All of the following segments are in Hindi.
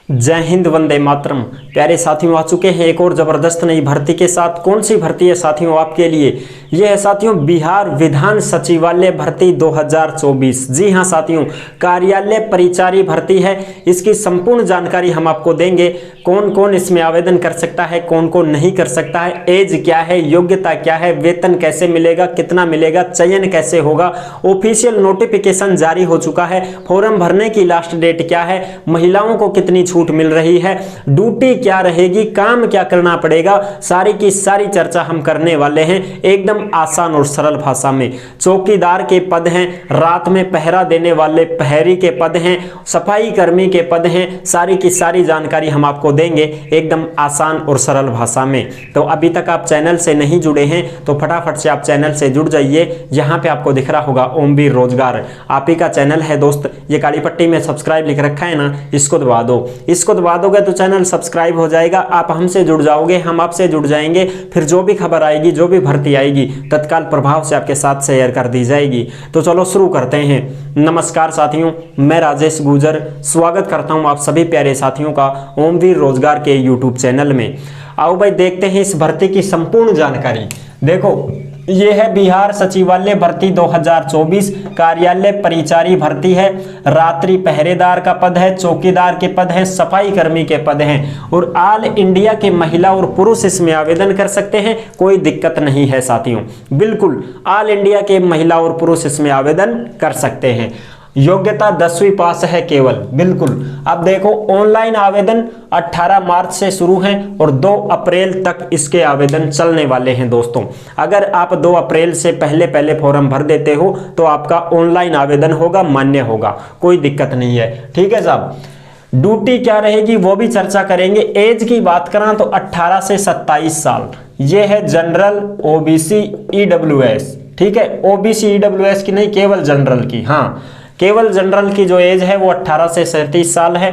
जय हिंद, वंदे मातरम। प्यारे साथियों, आ चुके हैं एक और जबरदस्त नई भर्ती के साथ। कौन सी भर्ती है साथियों आपके लिए? यह है साथियों बिहार विधान सचिवालय भर्ती 2024। जी हां साथियों, कार्यालय परिचारी भर्ती है। इसकी संपूर्ण जानकारी हम आपको देंगे। कौन कौन इसमें आवेदन कर सकता है, कौन कौन नहीं कर सकता है, एज क्या है, योग्यता क्या है, वेतन कैसे मिलेगा, कितना मिलेगा, चयन कैसे होगा, ऑफिशियल नोटिफिकेशन जारी हो चुका है, फॉर्म भरने की लास्ट डेट क्या है, महिलाओं को कितनी छूट मिल रही है, ड्यूटी क्या रहेगी, काम क्या करना पड़ेगा, सारी की सारी चर्चा हम करने वाले हैं एकदम आसान और सरल भाषा में। चौकीदार के पद हैं, रात में पहरा देने वाले प्रहरी के पद हैं, सफाई कर्मी के पद हैं, सारी की सारी जानकारी हम आपको देंगे एकदम आसान और सरल भाषा में। तो अभी तक आप चैनल से नहीं जुड़े हैं तो फटाफट से आप चैनल से जुड़ जाइए। यहाँ पे आपको दिख रहा होगा ओमवीर रोजगार, आप ही का चैनल है दोस्त। ये काली पट्टी में सब्सक्राइब लिख रखा है ना, इसको दबा दो। इसको दबा दोगे तो चैनल सब्सक्राइब हो जाएगा, आप हमसे जुड़ जाओगे, हम आपसे जुड़ जाएंगे। फिर जो भी खबर आएगी, जो भी भर्ती आएगी, तत्काल प्रभाव से आपके साथ शेयर कर दी जाएगी। तो चलो शुरू करते हैं। नमस्कार साथियों, मैं राजेश गुजर स्वागत करता हूं आप सभी प्यारे साथियों का ओमवीर रोजगार के यूट्यूब चैनल में। आओ भाई देखते हैं इस भर्ती की संपूर्ण जानकारी। देखो, ये है बिहार सचिवालय भर्ती 2024, कार्यालय परिचारी भर्ती है, रात्रि पहरेदार का पद है, चौकीदार के पद है, सफाई कर्मी के पद हैं और ऑल इंडिया के महिला और पुरुष इसमें आवेदन कर सकते हैं। कोई दिक्कत नहीं है साथियों, बिल्कुल ऑल इंडिया के महिला और पुरुष इसमें आवेदन कर सकते हैं। योग्यता 10वीं पास है केवल, बिल्कुल। अब देखो, ऑनलाइन आवेदन 18 मार्च से शुरू है और 2 अप्रैल तक इसके आवेदन चलने वाले हैं दोस्तों। अगर आप 2 अप्रैल से पहले फॉर्म भर देते हो तो आपका ऑनलाइन आवेदन होगा, मान्य होगा, कोई दिक्कत नहीं है। ठीक है साहब, ड्यूटी क्या रहेगी वो भी चर्चा करेंगे। एज की बात करें तो 18 से 27 साल, ये है जनरल, ओबीसी, ईडब्ल्यूएस। ठीक है, ओबीसी ईडब्ल्यूएस की नहीं, केवल जनरल की। हाँ, केवल जनरल की जो एज है वो 18 से 37 साल है।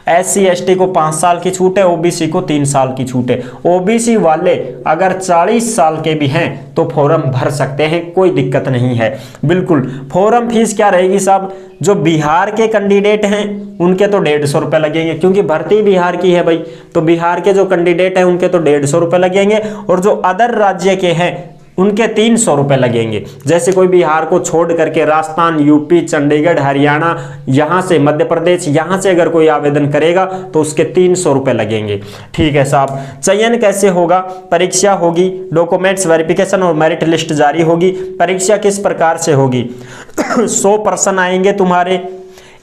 एससी एसटी को 5 साल की छूट है, ओबीसी को 3 साल की छूट है। ओबीसी वाले अगर 40 साल के भी हैं तो फॉर्म भर सकते हैं, कोई दिक्कत नहीं है, बिल्कुल। फॉर्म फीस क्या रहेगी साहब? जो बिहार के कैंडिडेट हैं उनके तो 150 रुपये लगेंगे, क्योंकि भर्ती बिहार की है भाई, तो बिहार के जो कैंडिडेट हैं उनके तो 150 रुपये लगेंगे। और जो अदर राज्य के हैं उनके 300 रुपये लगेंगे। जैसे कोई बिहार को छोड़ करके राजस्थान, यूपी, चंडीगढ़, हरियाणा, यहाँ से मध्य प्रदेश, यहाँ से अगर कोई आवेदन करेगा तो उसके 300 रुपये लगेंगे। ठीक है साहब, चयन कैसे होगा? परीक्षा होगी, डॉक्यूमेंट्स वेरिफिकेशन और मेरिट लिस्ट जारी होगी। परीक्षा किस प्रकार से होगी? 100 पर्सन आएंगे तुम्हारे,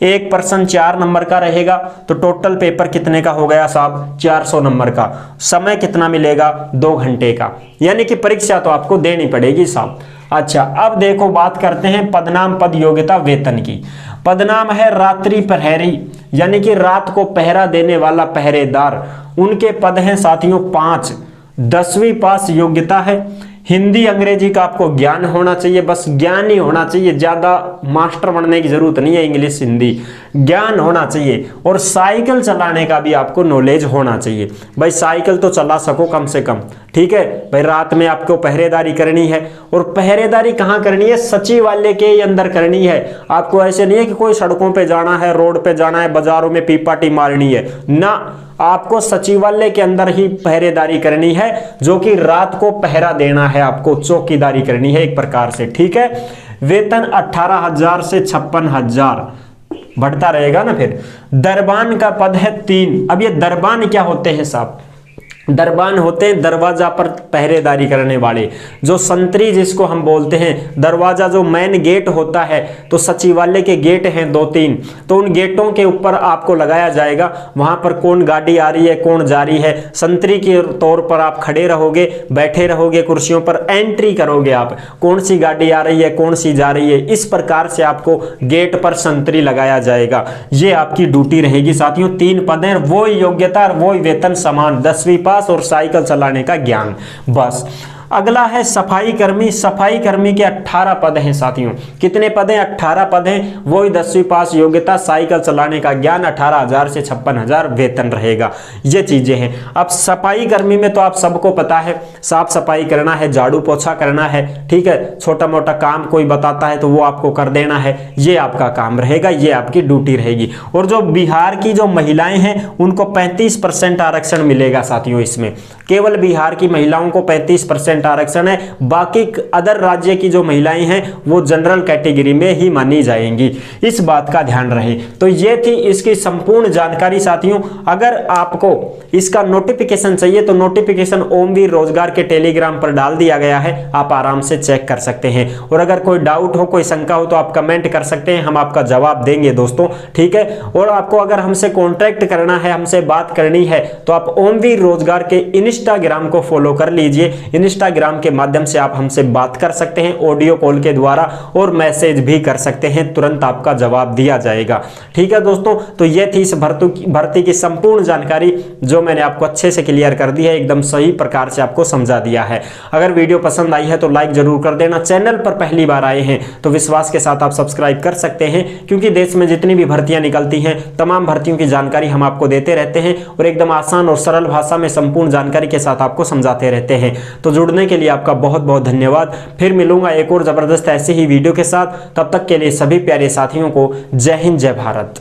1 पर्सन 4 नंबर का रहेगा, तो टोटल पेपर कितने का हो गया साहब? 400 नंबर का। समय कितना मिलेगा? 2 घंटे का, यानी कि परीक्षा तो आपको देनी पड़ेगी साहब। अच्छा, अब देखो बात करते हैं पदनाम, पद, योग्यता, वेतन की। पदनाम है रात्रि प्रहरी, यानी कि रात को पहरा देने वाला पहरेदार। उनके पद हैं साथियों 5। 10वीं पास योग्यता है। हिंदी अंग्रेजी का आपको ज्ञान होना चाहिए, बस ज्ञान ही होना चाहिए, ज्यादा मास्टर बनने की जरूरत नहीं है। इंग्लिश हिंदी ज्ञान होना चाहिए। और साइकिल चलाने का भी आपको नॉलेज होना चाहिए भाई, साइकिल तो चला सको कम से कम। ठीक है भाई, रात में आपको पहरेदारी करनी है। और पहरेदारी कहाँ करनी है? सचिवालय के अंदर करनी है। आपको ऐसे नहीं है कि कोई सड़कों पे जाना है, रोड पे जाना है, बाजारों में पीपाटी मारनी है ना, आपको सचिवालय के अंदर ही पहरेदारी करनी है, जो कि रात को पहरा देना है, आपको चौकीदारी करनी है एक प्रकार से। ठीक है, वेतन 18,000 से 56,000 बढ़ता रहेगा ना। फिर दरबान का पद है 3। अब ये दरबान क्या होते हैं साहब? दरबान होते हैं दरवाजा पर पहरेदारी करने वाले, जो संतरी जिसको हम बोलते हैं। दरवाजा जो मेन गेट होता है, तो सचिवालय के गेट हैं 2-3, तो उन गेटों के ऊपर आपको लगाया जाएगा। वहां पर कौन गाड़ी आ रही है, कौन जा रही है, संतरी के तौर पर आप खड़े रहोगे, बैठे रहोगे कुर्सियों पर, एंट्री करोगे आप, कौन सी गाड़ी आ रही है, कौन सी जा रही है। इस प्रकार से आपको गेट पर संतरी लगाया जाएगा। ये आपकी ड्यूटी रहेगी साथियों। 3 पद हैं, वो योग्यता और वो वेतन समान, 10वीं पास और साइकिल चलाने का ज्ञान, बस। अगला है सफाई कर्मी। सफाई कर्मी के 18 पद हैं साथियों। कितने पद हैं? 18 पद हैं। वही 10वीं पास योग्यता, साइकिल चलाने का ज्ञान, 18,000 से 56,000 वेतन रहेगा। ये चीजें हैं। अब सफाई कर्मी में तो आप सबको पता है, साफ सफाई करना है, झाड़ू पोछा करना है, ठीक है, छोटा मोटा काम कोई बताता है तो वो आपको कर देना है, ये आपका काम रहेगा, ये आपकी ड्यूटी रहेगी। और जो बिहार की जो महिलाएं हैं उनको 35% आरक्षण मिलेगा साथियों। इसमें केवल बिहार की महिलाओं को 35% आरक्षण है, बाकी अदर राज्य की जो महिलाएं हैं वो जनरल कैटेगरी में ही मानी जाएंगी। इस बात का ध्यान रहे। तो ये थी इसकी संपूर्ण जानकारी साथियों। अगर आपको इसका नोटिफिकेशन चाहिए तो नोटिफिकेशन ओमवीर रोजगार के टेलीग्राम पर डाल दिया गया है, आप आराम से चेक कर सकते हैं। और अगर कोई डाउट हो, कोई शंका हो तो आप कमेंट कर सकते हैं, हम आपका जवाब देंगे दोस्तों, ठीक है। और आपको अगर हमसे कॉन्टैक्ट करना है, हमसे बात करनी है तो आप ओमवीर रोजगार के इंस्टाग्राम को फॉलो कर लीजिए। इंस्टाग्राम के माध्यम से आप हमसे बात कर सकते हैं ऑडियो कॉल के द्वारा, और मैसेज भी कर सकते हैं, तुरंत आपका जवाब दिया जाएगा, ठीक है दोस्तों। तो यह थी इस भर्ती की संपूर्ण जानकारी जो मैंने आपको अच्छे से क्लियर कर दी है, एकदम सही प्रकार से आपको समझा दिया है। अगर वीडियो पसंद आई है तो लाइक जरूर कर देना। चैनल पर पहली बार आए हैं तो विश्वास के साथ आप सब्सक्राइब कर सकते हैं, क्योंकि देश में जितनी भी भर्तियां निकलती हैं तमाम भर्तियों की जानकारी हम आपको देते रहते हैं और एकदम आसान और सरल भाषा में संपूर्ण जानकारी के साथ आपको समझाते रहते हैं। तो जुड़ने के लिए आपका बहुत बहुत धन्यवाद। फिर मिलूंगा एक और जबरदस्त ऐसे ही वीडियो के साथ। तब तक के लिए सभी प्यारे साथियों को जय हिंद, जय भारत।